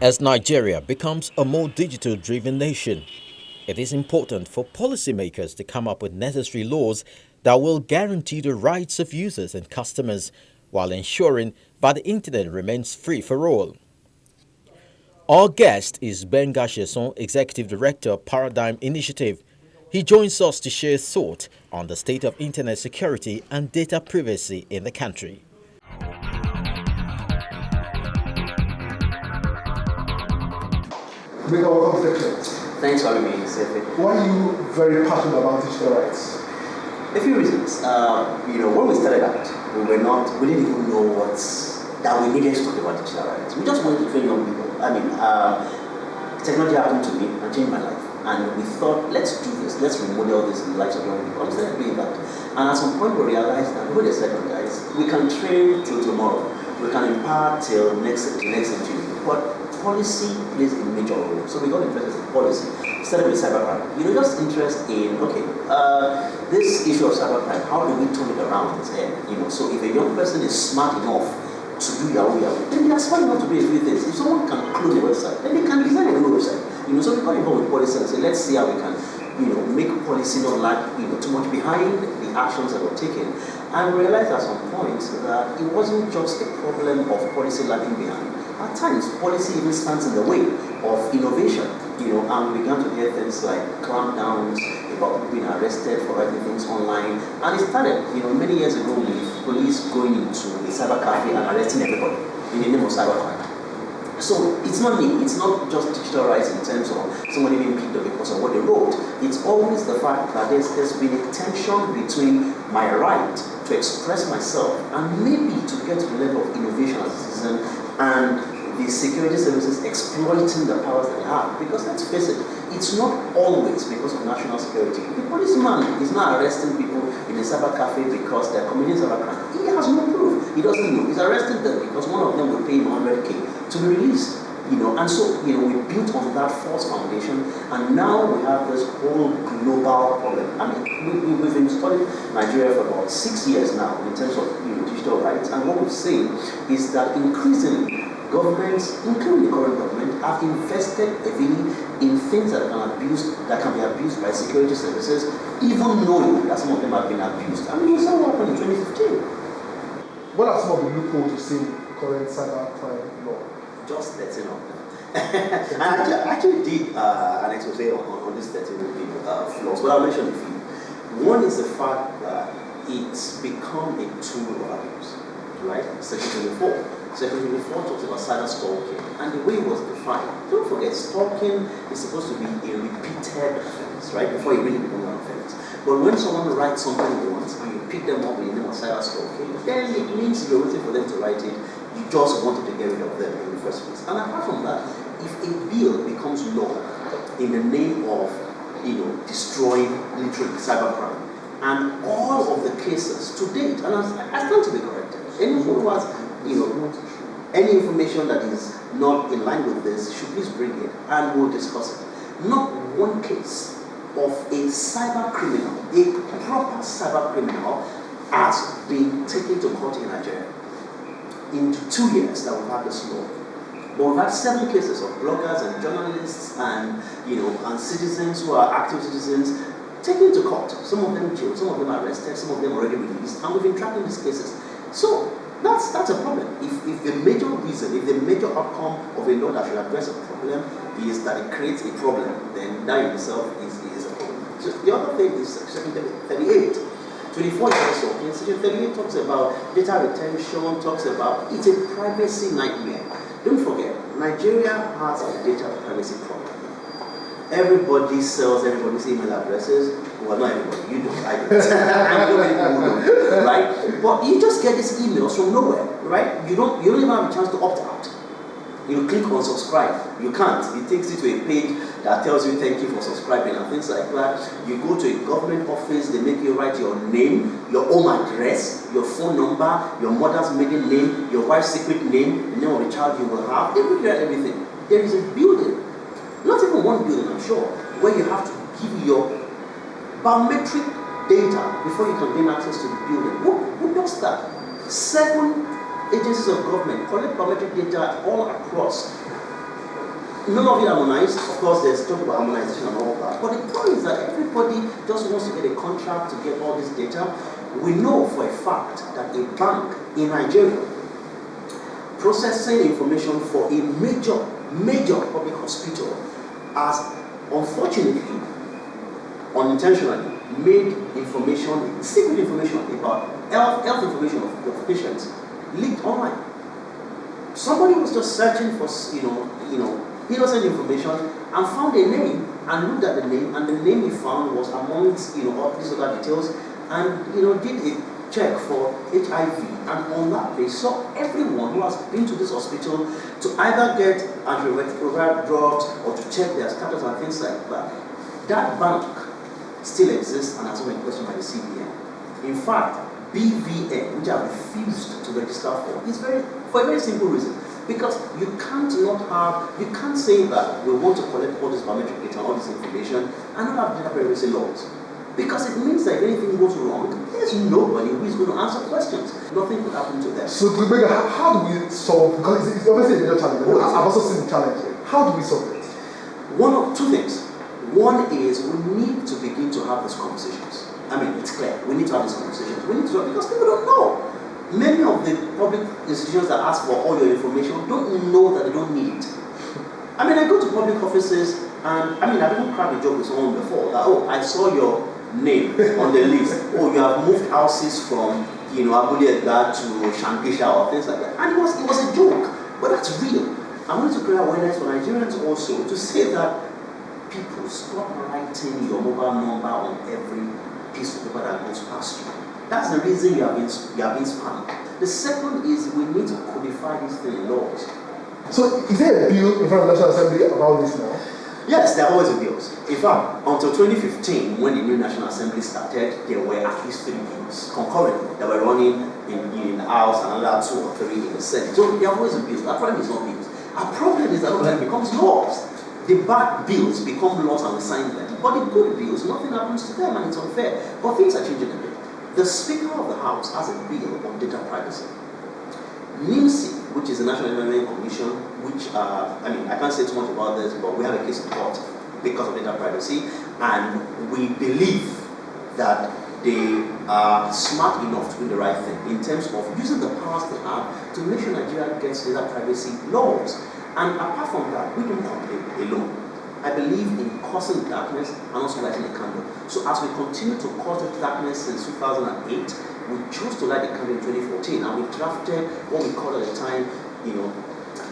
As Nigeria becomes a more digital-driven nation, it is important for policymakers to come up with necessary laws that will guarantee the rights of users and customers while ensuring that the internet remains free for all. Our guest is Gbenga Sesan, Executive Director of Paradigm Initiative. He joins us to share his thought on the state of internet security and data privacy in the country. Gbenga, welcome to the club. Thanks for having me, Sesan. Why are you very passionate about digital rights? A few reasons. When we started out, we didn't even know that we needed to talk about digital rights. We just wanted to train young people. Technology happened to me and changed my life. And we thought, let's do this, let's remodel this in the lives of young people. And we started doing that. And at some point we realized that, wait a second guys, we can train till tomorrow. We can impart till next century. But policy plays a major role. So we got interested in policy. Started with cybercrime. Just interest in, this issue of cybercrime, how do we turn it around its head? So if a young person is smart enough to do Yahoo, then they are smart enough to do a few things. If someone can clone a website, then they can design a new website. So we got involved with policy and say, let's see how we can, make policy not lag, too much behind the actions that were taken. And we realized at some point that it wasn't just a problem of policy lagging behind. At times, policy even stands in the way of innovation, and we began to hear things like clampdowns about people being arrested for writing things online. And it started, many years ago with police going into a cyber cafe and arresting everybody in the name of cybercrime. So it's not new. It's not just digital rights in terms of somebody being picked up because of what they wrote. It's always the fact that there's been a tension between my right to express myself and maybe to get to the level of innovation as a citizen and the security services exploiting the powers that they have. Because let's face it, it's not always because of national security. The policeman is not arresting people in a cyber cafe because they're committing cybercrime. He has no proof. He doesn't know. He's arresting them because one of them will pay him 100K to be released. And so, we built on that false foundation, and now we have this whole global problem. We've been studying Nigeria for about 6 years now in terms of digital rights, and what we've seen is that increasingly governments, including the current government, have invested heavily in things that can be abused by security services, even knowing that some of them have been abused. We saw what happened in 2015. What are some of the loopholes you see in current cybercrime law? Just 13 of them. And I actually did an expose on this 13 flaws, but I'll mention a few. One is the fact that it's become a tool of abuse, right? Section 24. Section 24 talks about cyber stalking, and the way it was defined. Don't forget, stalking is supposed to be a repeated offense, right? Before it really becomes an offense. But when someone writes something once and you pick them up in the name of cyber stalking, then it means you're waiting for them to write it. You just wanted to get rid of them in the first place. And apart from that, if a bill becomes law in the name of, destroying literally cybercrime, and all of the cases to date, and I stand to be corrected, anyone who has, any information that is not in line with this should please bring it and we'll discuss it. Not one case of a cyber criminal, a proper cyber criminal, has been taken to court in Nigeria in 2 years that we've had this law. But we've had 7 cases of bloggers and journalists and and citizens who are active citizens taken to court. Some of them jailed, some of them arrested, some of them already released, and we've been tracking these cases. So that's a problem. If the major reason, if the major outcome of a law that should address a problem is that it creates a problem, then that in itself is a problem. So the other thing is Section 38. 24 is also, in Section 38 talks about data retention, talks about, it's a privacy nightmare. Don't forget, Nigeria has a data privacy problem. Everybody sells everybody's email addresses. Well, not everybody, you don't, I don't. I know many people don't, right? But you just get these emails from nowhere, right? You don't even have a chance to opt out. You click on subscribe. You can't. It takes you to a page that tells you thank you for subscribing and things like that. You go to a government office, they make you write your name, your home address, your phone number, your mother's maiden name, your wife's secret name, the name of the child you will have. They will write everything. There is a building, not even one building, I'm sure, where you have to give your biometric data before you can gain access to the building. Who does that? 7 agencies of government collect biometric data all across none of it harmonized. Of course, there's talk about harmonization and all that. But the point is that everybody just wants to get a contract to get all this data. We know for a fact that a bank in Nigeria processing information for a major public hospital has unfortunately, unintentionally, made information, secret information about health information of patients leaked online. Somebody was just searching for, innocent information and found a name and looked at the name, and the name he found was amongst, all these other details, and, did a check for HIV, and on that they saw everyone who has been to this hospital to either get antiretroviral drugs or to check their status and things like that. That bank still exists and has not been questioned by the CBN. In fact, BVN, which I refused to register for, is for a very simple reason. Because you can't say that we want to collect all this biometric data, all this information, and not have data privacy laws. Because it means that if anything goes wrong, there's nobody who is going to answer questions. Nothing could happen to them. So, Gbenga, how do we solve, because it's obviously a major challenge, but I've also seen the challenge. How do we solve it? One of two things. One is we need to begin to have these conversations. I mean, it's clear. We need to have these conversations. We need to, because people don't know. Many of the public institutions that ask for all your information don't know that they don't need it. I mean, I go to public offices, and I've even cracked a joke with someone before that, I saw your name on the list. You have moved houses from, Abule Edgar to Shankisha or things like that. And it was a joke, but that's real. I wanted to create awareness for Nigerians also to say that people stop writing your mobile number on every piece of paper that goes past you. That's the reason you have been spammed. The second is we need to codify these things in laws. So is there a bill in front of the National Assembly about this now? Yes, there are always bills. In fact, until 2015, when the new National Assembly started, there were at least 3 bills concurrently that were running in the House and another 2 or 3 in the Senate. So there are always bills. Our problem is not bills. Our problem is that it becomes laws. The bad bills become laws and we sign them. But the good bills, nothing happens to them and it's unfair. But things are changing a bit. The Speaker of the House has a bill on data privacy. NIMC, which is the National Environment Commission, which, I can't say too much about this, but we have a case in court because of data privacy, and we believe that they are smart enough to do the right thing in terms of using the powers they have to make sure Nigeria gets data privacy laws. And apart from that, we don't complain alone. I believe in causing darkness and also lighting a candle. So as we continue to cause the darkness since 2008, we chose to light the candle in 2014, and we drafted what we called at the time,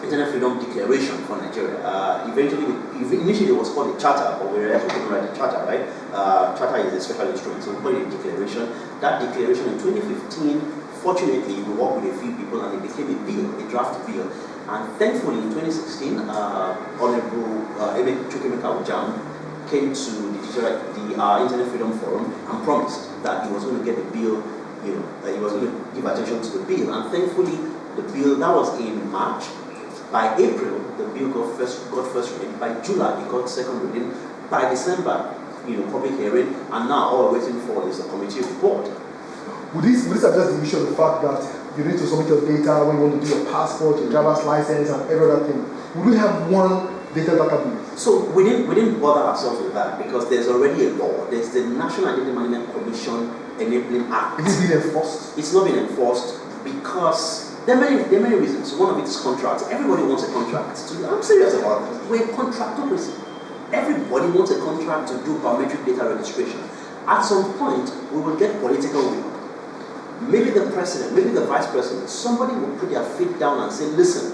Internet Freedom Declaration for Nigeria. Initially it was called a charter, but we realized we couldn't write a charter, right? Charter is a special instrument, so we called it a declaration. That declaration in 2015, fortunately, we worked with a few people and it became a bill, a draft bill. And thankfully, in 2016, Honorable Gbenga came to the Internet Freedom Forum and promised that he was going to get the bill, that he was going to give attention to the bill. And thankfully, the bill, that was in March. By April, the bill got first reading. By July, it got second reading. By December, public hearing. And now all we're waiting for is the committee report. Would this address the issue of the fact that you need to submit your data when you want to do your passport, your driver's license, and every other thing? Would we have one data database? So we didn't bother ourselves with that because there's already a law. There's the National Identity Management Commission Enabling Act. Is it being enforced? It's not been enforced because there are many reasons. One of it is contracts. Everybody wants a contract. I'm serious about this. We're a contractocracy. Everybody wants a contract to do biometric data registration. At some point, we will get political will. Maybe the president, maybe the vice president, somebody will put their feet down and say, listen,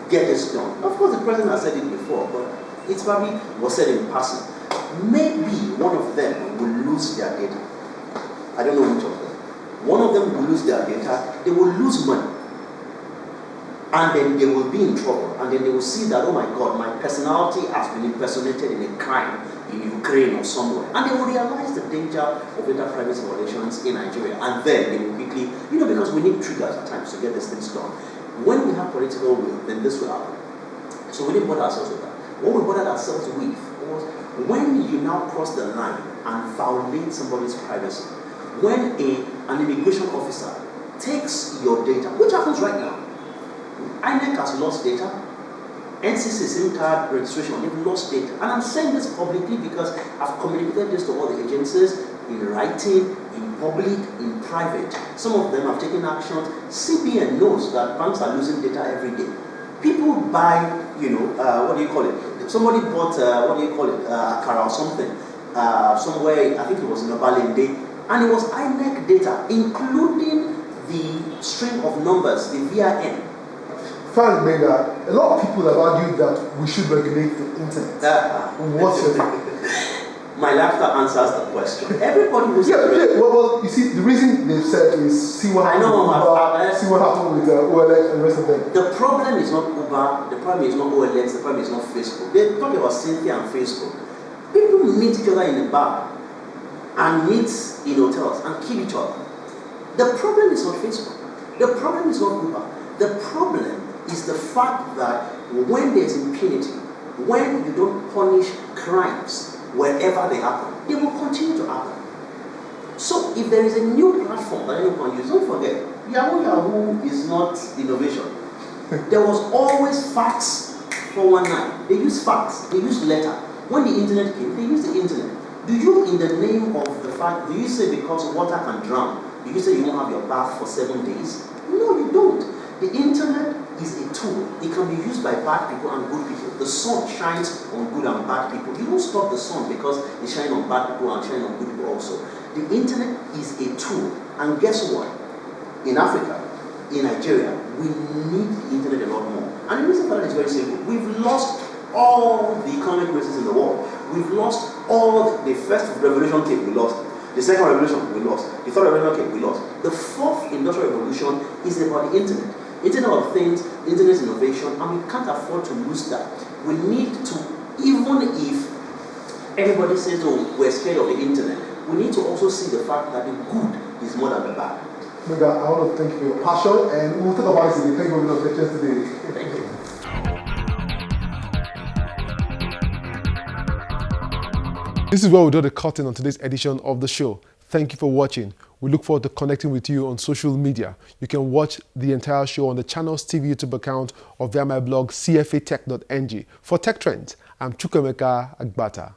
get this done. Of course, the president has said it before, but it's probably was said in passing. Maybe one of them will lose their data. I don't know which of them. One of them will lose their data, they will lose money. And then they will be in trouble. And then they will see that, oh my God, my personality has been impersonated in a crime in Ukraine or somewhere. And they will realize the danger of data privacy violations in Nigeria. And then they will quickly, because we need triggers at times to get these things done. When we have political will, then this will happen. So we didn't bother ourselves with that. What we bothered ourselves with was when you now cross the line and violate somebody's privacy, when an immigration officer takes your data, which happens right now. INEC has lost data. NCC SIM card registration, they've lost data. And I'm saying this publicly because I've communicated this to all the agencies in writing, in public, in private. Some of them have taken actions. CBN knows that banks are losing data every day. People buy, what do you call it? Somebody bought, Akara or something, somewhere, I think it was in Obalende, and it was INEC data, including the string of numbers, the VIN. Frank Gbenga, a lot of people have argued that we should regulate the internet. What's your take? My laughter answers the question. Everybody who's well, you see, the reason they've said is see what happened with OLX and the rest of them. The problem is not Uber, the problem is not OLX, the problem is not Facebook. They talk about Cynthia and Facebook. People meet each other in a bar and meet in hotels and kill each other. The problem is not Facebook. The problem is not Uber. The problem is the fact that when there's impunity, when you don't punish crimes wherever they happen, they will continue to happen. So if there is a new platform that you can use, don't forget, Yahoo is not innovation. There was always fax 419. They use fax, they use letter. When the internet came, they used the internet. Do you, in the name of the fact, do you say because water can drown, do you say you won't have your bath for 7 days? No, you don't. The internet is a tool. It can be used by bad people and good people. The sun shines on good and bad people. You don't stop the sun because it's shining on bad people and shining on good people also. The internet is a tool. And guess what? In Africa, in Nigeria, we need the internet a lot more. And the reason for that is very simple. We've lost all the economic races in the world. We've lost all the first revolution came, we lost. The second revolution, we lost. The third revolution came, we lost. The fourth industrial revolution is about the internet. Internet of Things, internet innovation, and we can't afford to lose that. We need to, even if everybody says, oh, we're scared of the internet, we need to also see the fact that the good is more than the bad. Gbenga, I want to thank you for your passion, and we'll talk about it today. Thank you for your lectures today. Thank you. This is where we draw the curtain on today's edition of the show. Thank you for watching. We look forward to connecting with you on social media. You can watch the entire show on the Channels TV YouTube account or via my blog cfatech.ng. For Tech Trends, I'm Chukwemeka Agbata.